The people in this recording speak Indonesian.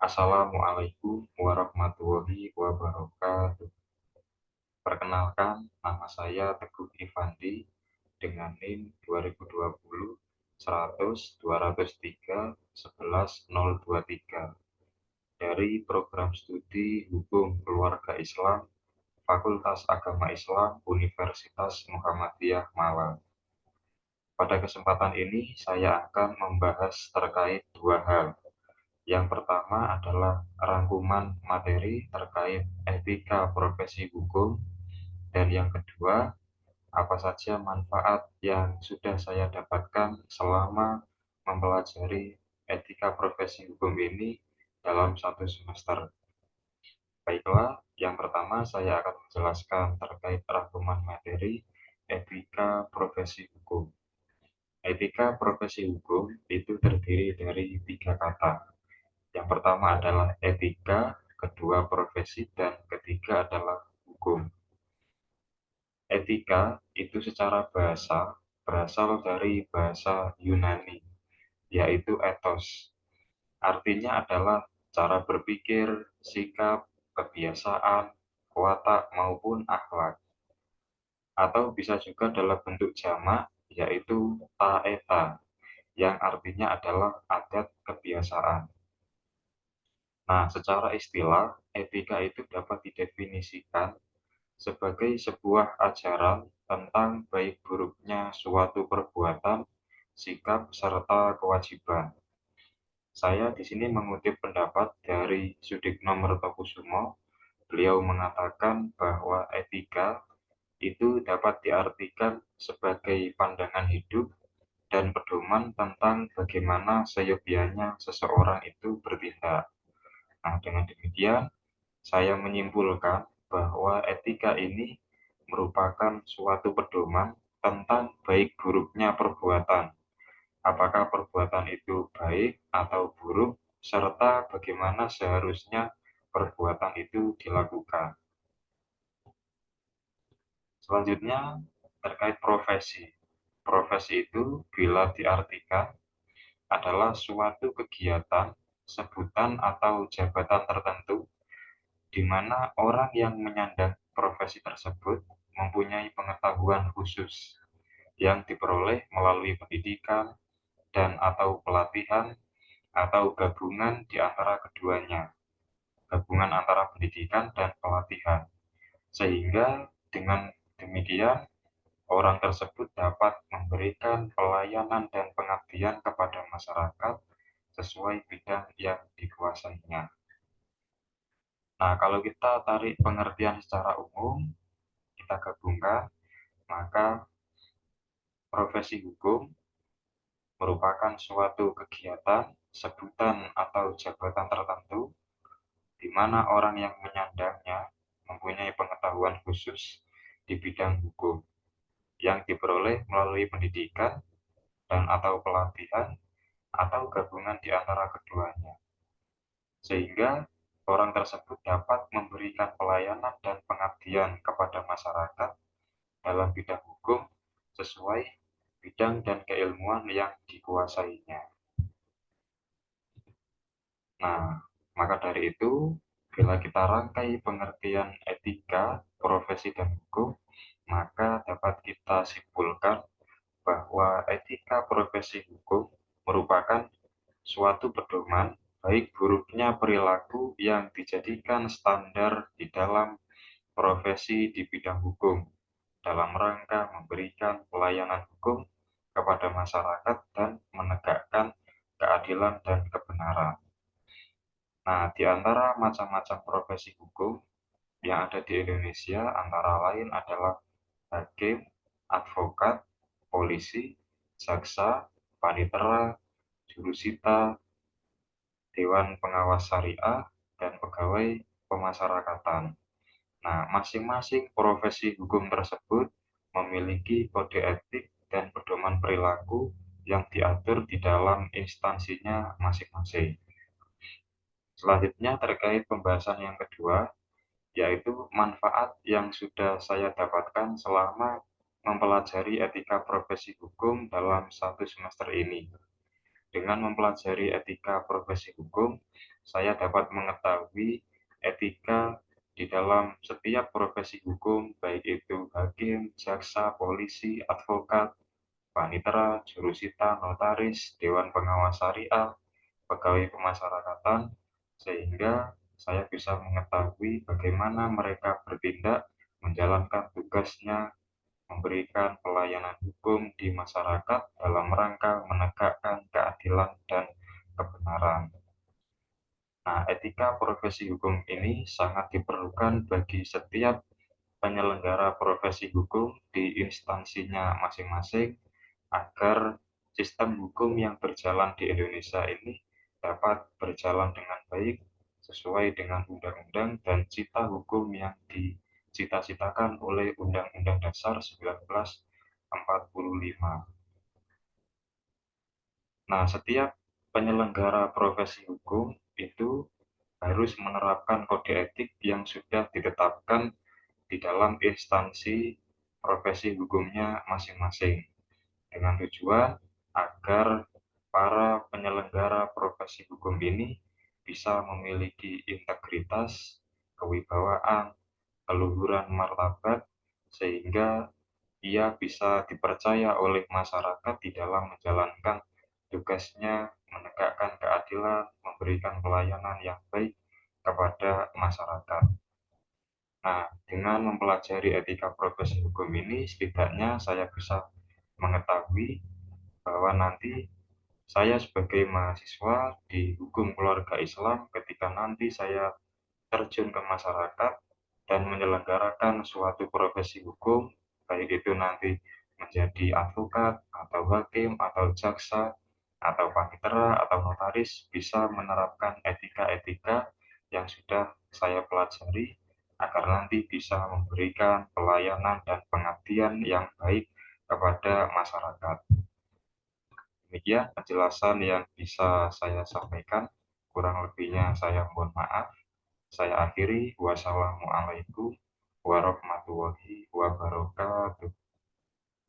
Assalamualaikum warahmatullahi wabarakatuh. Perkenalkan, nama saya Teguh Ifandi dengan NIM 2020 100 203 11 023 dari program studi Hukum Keluarga Islam Fakultas Agama Islam Universitas Muhammadiyah Malang. Pada kesempatan ini saya akan membahas terkait dua hal. Yang pertama adalah rangkuman materi terkait etika profesi hukum, dan yang kedua, apa saja manfaat yang sudah saya dapatkan selama mempelajari etika profesi hukum ini dalam satu semester. Baiklah, yang pertama saya akan menjelaskan terkait rangkuman materi etika profesi hukum. Etika profesi hukum itu terdiri dari tiga kata. Yang pertama adalah etika, kedua profesi, dan ketiga adalah hukum. Etika itu secara bahasa berasal dari bahasa Yunani, yaitu ethos. Artinya adalah cara berpikir, sikap, kebiasaan, watak, maupun akhlak. Atau bisa juga dalam bentuk jamak, yaitu taeta, yang artinya adalah adat kebiasaan. Nah, secara istilah, etika itu dapat didefinisikan sebagai sebuah ajaran tentang baik buruknya suatu perbuatan, sikap, serta kewajiban. Saya di sini mengutip pendapat dari Sudikno Mertokusumo. Beliau mengatakan bahwa etika itu dapat diartikan sebagai pandangan hidup dan pedoman tentang bagaimana seyogianya seseorang itu bertindak. Nah, dengan demikian, saya menyimpulkan bahwa etika ini merupakan suatu pedoman tentang baik buruknya perbuatan, apakah perbuatan itu baik atau buruk, serta bagaimana seharusnya perbuatan itu dilakukan. Selanjutnya, terkait profesi. Profesi itu bila diartikan adalah suatu kegiatan, sebutan atau jabatan tertentu di mana orang yang menyandang profesi tersebut mempunyai pengetahuan khusus yang diperoleh melalui pendidikan dan/atau pelatihan atau gabungan di antara keduanya, gabungan antara pendidikan dan pelatihan, sehingga dengan demikian orang tersebut dapat memberikan pelayanan dan pengabdian kepada masyarakat sesuai bidang yang dikuasainya. Nah, kalau kita tarik pengertian secara umum, kita gabungkan, maka profesi hukum merupakan suatu kegiatan, sebutan atau jabatan tertentu di mana orang yang menyandangnya mempunyai pengetahuan khusus di bidang hukum yang diperoleh melalui pendidikan dan/atau pelatihan atau gabungan di antara keduanya, sehingga orang tersebut dapat memberikan pelayanan dan pengabdian kepada masyarakat dalam bidang hukum sesuai bidang dan keilmuan yang dikuasainya. Nah, maka dari itu, bila kita rangkai pengertian etika, profesi, dan hukum, maka dapat kita simpulkan bahwa etika profesi hukum merupakan suatu pedoman baik buruknya perilaku yang dijadikan standar di dalam profesi di bidang hukum dalam rangka memberikan pelayanan hukum kepada masyarakat dan menegakkan keadilan dan kebenaran. Nah, di antara macam-macam profesi hukum yang ada di Indonesia antara lain adalah hakim, advokat, polisi, jaksa, panitera, jurusita, dewan pengawas syariah, dan pegawai pemasyarakatan. Nah, masing-masing profesi hukum tersebut memiliki kode etik dan pedoman perilaku yang diatur di dalam instansinya masing-masing. Selanjutnya terkait pembahasan yang kedua, yaitu manfaat yang sudah saya dapatkan selama mempelajari etika profesi hukum dalam satu semester ini. Dengan mempelajari etika profesi hukum, saya dapat mengetahui etika di dalam setiap profesi hukum, baik itu hakim, jaksa, polisi, advokat, panitera, jurusita, notaris, dewan pengawas syariah, pegawai pemasyarakatan, sehingga saya bisa mengetahui bagaimana mereka bertindak menjalankan tugasnya memberikan pelayanan hukum di masyarakat dalam rangka menegakkan keadilan dan kebenaran. Nah, etika profesi hukum ini sangat diperlukan bagi setiap penyelenggara profesi hukum di instansinya masing-masing agar sistem hukum yang berjalan di Indonesia ini dapat berjalan dengan baik sesuai dengan undang-undang dan cita hukum yang dicita-citakan oleh Undang-Undang Dasar 1945. Nah, setiap penyelenggara profesi hukum itu harus menerapkan kode etik yang sudah ditetapkan di dalam instansi profesi hukumnya masing-masing, dengan tujuan agar para penyelenggara profesi hukum ini bisa memiliki integritas, kewibawaan, keluhuran martabat, sehingga ia bisa dipercaya oleh masyarakat di dalam menjalankan tugasnya menegakkan keadilan, memberikan pelayanan yang baik kepada masyarakat. Nah, dengan mempelajari etika profesi hukum ini, setidaknya saya bisa mengetahui bahwa nanti saya sebagai mahasiswa di hukum keluarga Islam, ketika nanti saya terjun ke masyarakat dan menyelenggarakan suatu profesi hukum, baik itu nanti menjadi advokat, atau hakim, atau jaksa, atau panitera, atau notaris, bisa menerapkan etika-etika yang sudah saya pelajari agar nanti bisa memberikan pelayanan dan pengabdian yang baik kepada masyarakat. Demikian penjelasan yang bisa saya sampaikan. Kurang lebihnya saya mohon maaf. Saya akhiri. Wassalamualaikum warahmatullahi wabarakatuh.